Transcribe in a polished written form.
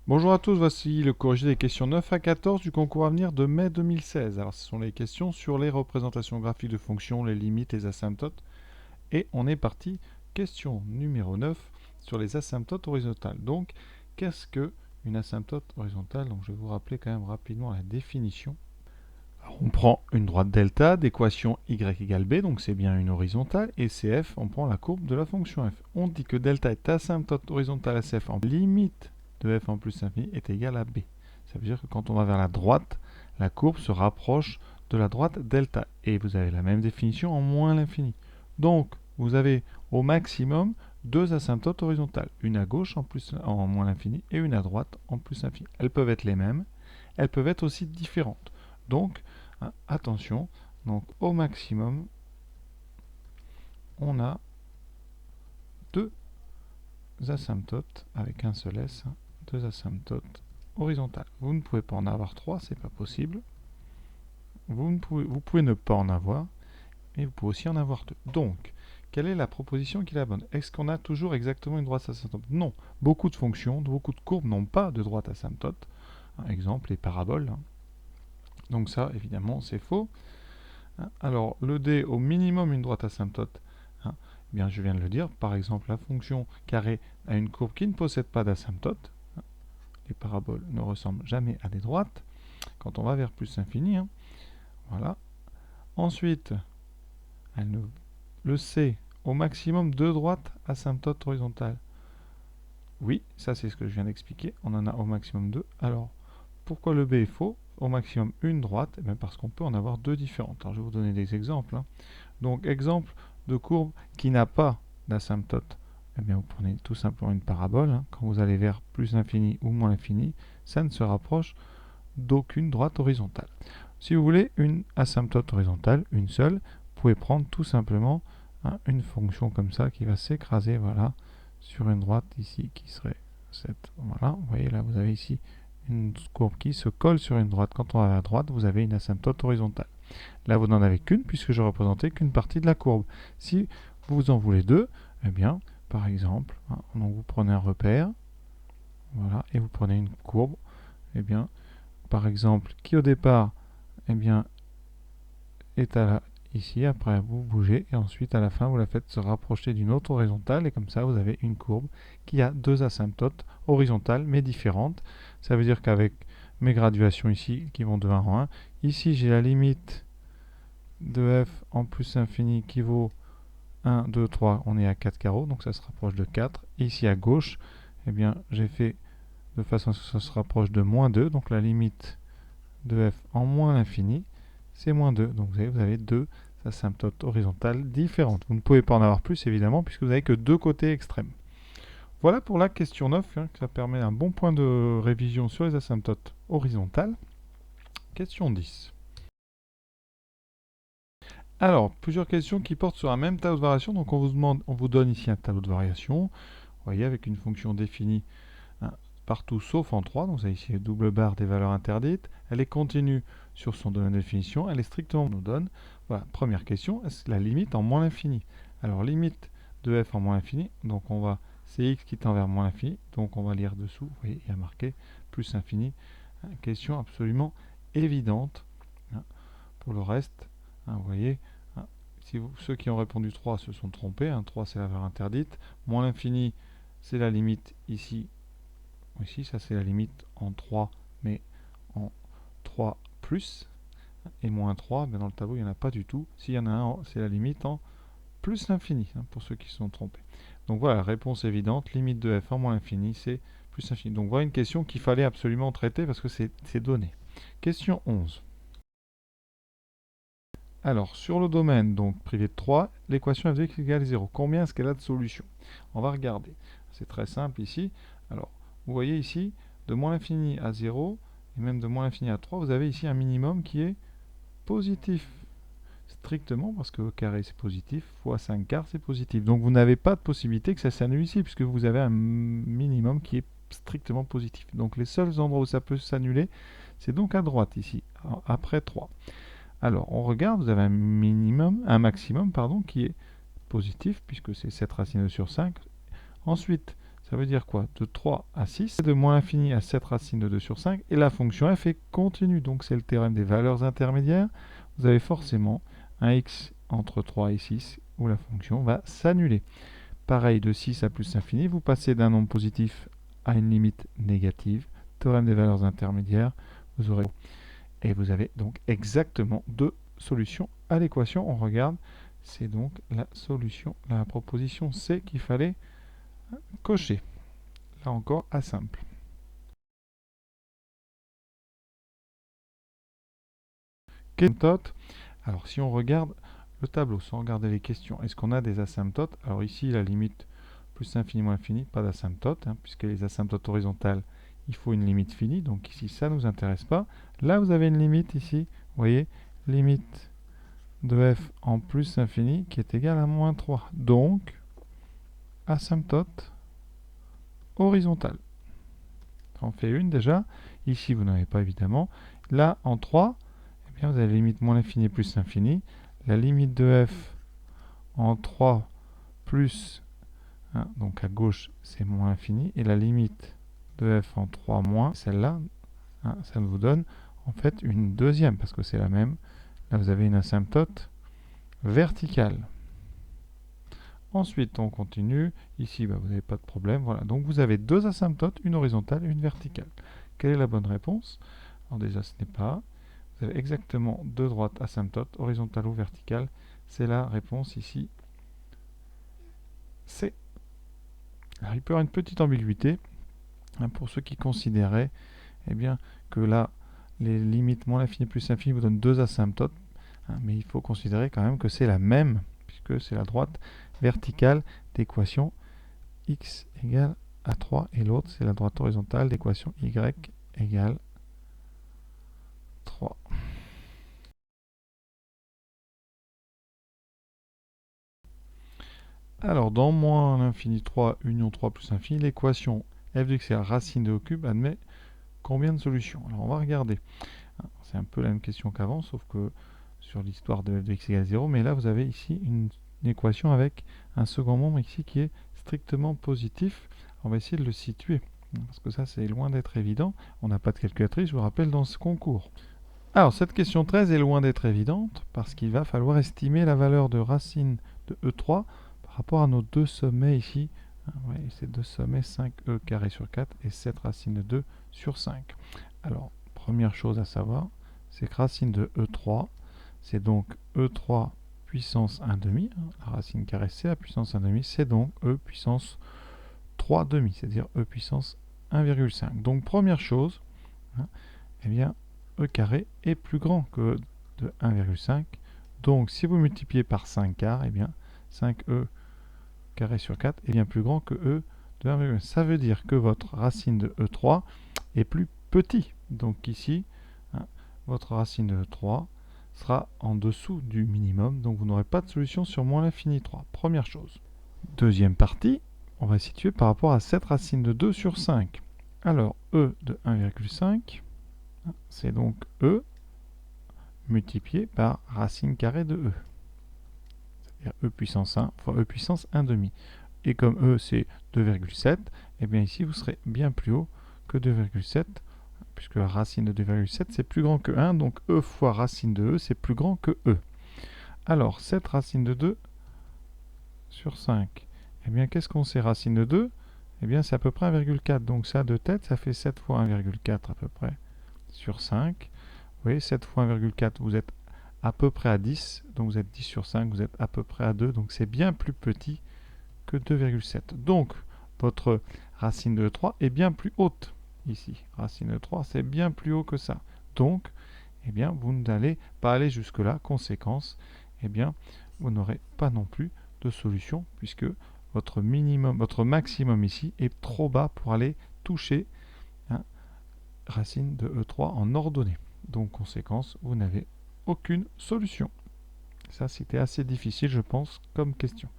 Bonjour à tous, voici le corrigé des questions 9 à 14 du concours Avenir de mai 2016. Alors, ce sont les questions sur les représentations graphiques de fonctions, les limites, les asymptotes. Et on est parti, question numéro 9 sur les asymptotes horizontales. Donc, qu'est-ce que une asymptote horizontale? Donc, je vais vous rappeler quand même rapidement la définition. Alors, on prend une droite delta d'équation y égale b, donc c'est bien une horizontale, et cf, on prend la courbe de la fonction f. On dit que delta est asymptote horizontale à cf en limite de f en plus infini est égal à b. Ça veut dire que quand on va vers la droite, la courbe se rapproche de la droite delta. Et vous avez la même définition en moins l'infini. Donc, vous avez au maximum deux asymptotes horizontales. Une à gauche en moins l'infini et une à droite en plus l'infini. Elles peuvent être les mêmes, elles peuvent être aussi différentes. Donc, attention, donc au maximum, on a deux asymptotes avec un seul S, deux asymptotes horizontales. Vous ne pouvez pas en avoir trois, c'est pas possible. Vous pouvez ne pas en avoir, mais vous pouvez aussi en avoir deux. Donc, quelle est la proposition qui est la bonne? Est-ce qu'on a toujours exactement une droite asymptote? Non. Beaucoup de fonctions, beaucoup de courbes n'ont pas de droite asymptote. Exemple, les paraboles. Donc ça, évidemment, c'est faux. Alors, le D, au minimum une droite asymptote. Eh bien, je viens de le dire. Par exemple, la fonction carré a une courbe qui ne possède pas d'asymptote. Les paraboles ne ressemblent jamais à des droites. Quand on va vers plus infini, voilà. Ensuite, le C, au maximum deux droites asymptotes horizontales. Oui, ça c'est ce que je viens d'expliquer. On en a au maximum deux. Alors, pourquoi le B est faux? Au maximum une droite, eh bien parce qu'on peut en avoir deux différentes. Alors, je vais vous donner des exemples. Donc, exemple de courbe qui n'a pas d'asymptote. Eh bien, vous prenez tout simplement une parabole. Quand vous allez vers plus l'infini ou moins l'infini, ça ne se rapproche d'aucune droite horizontale. Si vous voulez une asymptote horizontale, une seule, vous pouvez prendre tout simplement une fonction comme ça qui va s'écraser, voilà, sur une droite ici qui serait cette. Voilà, vous voyez là, vous avez ici une courbe qui se colle sur une droite. Quand on va à la droite, vous avez une asymptote horizontale. Là, vous n'en avez qu'une puisque je représentais qu'une partie de la courbe. Si vous en voulez deux, eh bien, par exemple, donc vous prenez un repère, voilà, et vous prenez une courbe, eh bien, par exemple, qui au départ, eh bien, est ici, après vous bougez, et ensuite à la fin vous la faites se rapprocher d'une autre horizontale, et comme ça vous avez une courbe qui a deux asymptotes horizontales mais différentes. Ça veut dire qu'avec mes graduations ici, qui vont de 1 en 1, ici j'ai la limite de f en plus infini qui vaut 1, 2, 3, on est à 4 carreaux, donc ça se rapproche de 4. Et ici à gauche, eh bien, j'ai fait de façon à ce que ça se rapproche de moins 2, donc la limite de f en moins l'infini, c'est moins 2. Donc vous avez deux asymptotes horizontales différentes. Vous ne pouvez pas en avoir plus, évidemment, puisque vous n'avez que deux côtés extrêmes. Voilà pour la question 9, ça permet un bon point de révision sur les asymptotes horizontales. Question 10. Alors, plusieurs questions qui portent sur un même tableau de variation. Donc on vous donne ici un tableau de variation. Vous voyez, avec une fonction définie partout sauf en 3. Donc vous avez ici la double barre des valeurs interdites. Elle est continue sur son domaine de définition. Elle est strictement, on nous donne. Voilà, première question, est-ce la limite en moins l'infini? Alors, limite de f en moins l'infini, donc c'est x qui tend vers moins l'infini. Donc on va lire dessous, vous voyez, il y a marqué plus infini. Question absolument évidente. Pour le reste, vous voyez, ceux qui ont répondu 3 se sont trompés. 3 c'est la valeur interdite. Moins l'infini, c'est la limite ici. Ici, ça c'est la limite en 3, mais en 3 plus. Et moins 3, mais dans le tableau, il n'y en a pas du tout. S'il y en a un, c'est la limite en plus l'infini, pour ceux qui se sont trompés. Donc voilà, réponse évidente, limite de f en moins l'infini, c'est plus l'infini. Donc voilà une question qu'il fallait absolument traiter parce que c'est donné. Question 11. Alors, sur le domaine donc privé de 3, l'équation f de x égale 0. Combien est-ce qu'elle a de solutions? On va regarder. C'est très simple ici. Alors, vous voyez ici, de moins l'infini à 0, et même de moins l'infini à 3, vous avez ici un minimum qui est positif. Strictement, parce que au carré c'est positif, fois 5 quarts c'est positif. Donc vous n'avez pas de possibilité que ça s'annule ici, puisque vous avez un minimum qui est strictement positif. Donc les seuls endroits où ça peut s'annuler, c'est donc à droite ici, après 3. Alors, on regarde, vous avez un maximum, qui est positif, puisque c'est 7 racines sur 5. Ensuite, Ça veut dire quoi? De 3 à 6, de moins l'infini à 7 racines de 2 sur 5, et la fonction f est continue. Donc c'est le théorème des valeurs intermédiaires. Vous avez forcément un x entre 3 et 6, où la fonction va s'annuler. Pareil, de 6 à plus l'infini, vous passez d'un nombre positif à une limite négative. Théorème des valeurs intermédiaires, vous aurez... Et vous avez donc exactement deux solutions à l'équation. On regarde, c'est donc la solution, la proposition C qu'il fallait cocher. Là encore, à simple. Asymptote. Alors si on regarde le tableau sans regarder les questions, est-ce qu'on a des asymptotes? Alors ici, la limite plus infini moins infini, pas d'asymptote, puisque les asymptotes horizontales, il faut une limite finie. Donc ici, ça ne nous intéresse pas. Là, vous avez une limite ici, vous voyez, limite de f en plus infini qui est égale à moins 3. Donc, asymptote horizontale. Ça en fait une déjà. Ici, vous n'avez pas évidemment. Là, en 3, eh bien, vous avez la limite moins l'infini plus l'infini. La limite de f en 3 plus, donc à gauche, c'est moins l'infini. Et la limite de f en 3 moins, celle-là, ça vous donne en fait une deuxième, parce que c'est la même. Là, vous avez une asymptote verticale. Ensuite, on continue. Ici, vous n'avez pas de problème. Voilà. Donc, vous avez deux asymptotes, une horizontale et une verticale. Quelle est la bonne réponse? Alors déjà, ce n'est pas. Vous avez exactement deux droites asymptotes, horizontale ou verticale. C'est la réponse ici. C. Alors, il peut y avoir une petite ambiguïté pour ceux qui considéraient bien, que là, les limites moins l'infini plus l'infini vous donnent deux asymptotes. Mais il faut considérer quand même que c'est la même, puisque c'est la droite verticale d'équation x égale à 3 et l'autre c'est la droite horizontale d'équation y égale 3. Alors dans moins l'infini 3 union 3 plus infini, l'équation f de x égale racine de au cube admet combien de solutions? Alors on va regarder. C'est un peu la même question qu'avant, sauf que sur l'histoire de f de x égale 0, mais là vous avez ici une équation avec un second membre ici qui est strictement positif. On va essayer de le situer, parce que ça c'est loin d'être évident. On n'a pas de calculatrice, je vous rappelle, dans ce concours. Alors cette question 13 est loin d'être évidente, parce qu'il va falloir estimer la valeur de racine de E3 par rapport à nos deux sommets ici. Ces deux sommets, 5e carré sur 4 et 7 racine de 2 sur 5. Alors, première chose à savoir, c'est que racine de E3, c'est donc E3 puissance 1 demi, la racine carrée c'est la puissance 1 demi, c'est donc E puissance 3 demi, c'est-à-dire E puissance 1,5. Donc première chose, eh bien E carré est plus grand que de 1,5. Donc si vous multipliez par 5 quarts, eh bien 5E carré sur 4 est bien plus grand que E de 1,5. Ça veut dire que votre racine de E3 est plus petit. Donc ici, votre racine de E3 sera en dessous du minimum, donc vous n'aurez pas de solution sur moins l'infini 3. Première chose. Deuxième partie, on va situer par rapport à cette racine de 2 sur 5. Alors, E de 1,5, c'est donc E multiplié par racine carrée de E. C'est-à-dire E puissance 1 fois E puissance 1 demi. Et comme E c'est 2,7, et bien ici vous serez bien plus haut que 2,7, puisque la racine de 2,7 c'est plus grand que 1, donc E fois racine de E c'est plus grand que E. Alors, cette racine de 2 sur 5, eh bien qu'est-ce qu'on sait? Racine de 2, eh bien c'est à peu près 1,4, donc ça de tête ça fait 7 fois 1,4 à peu près sur 5. Vous voyez, 7 fois 1,4, vous êtes à peu près à 10, donc vous êtes 10 sur 5, vous êtes à peu près à 2, donc c'est bien plus petit que 2,7. Donc, votre racine de 3 est bien plus haute ici. Racine de 3, c'est bien plus haut que ça. Donc, eh bien, vous n'allez pas aller jusque-là. Conséquence, eh bien, vous n'aurez pas non plus de solution, puisque votre minimum, votre maximum ici est trop bas pour aller toucher racine de E3 en ordonnée. Donc, conséquence, vous n'avez aucune solution. Ça, c'était assez difficile, je pense, comme question.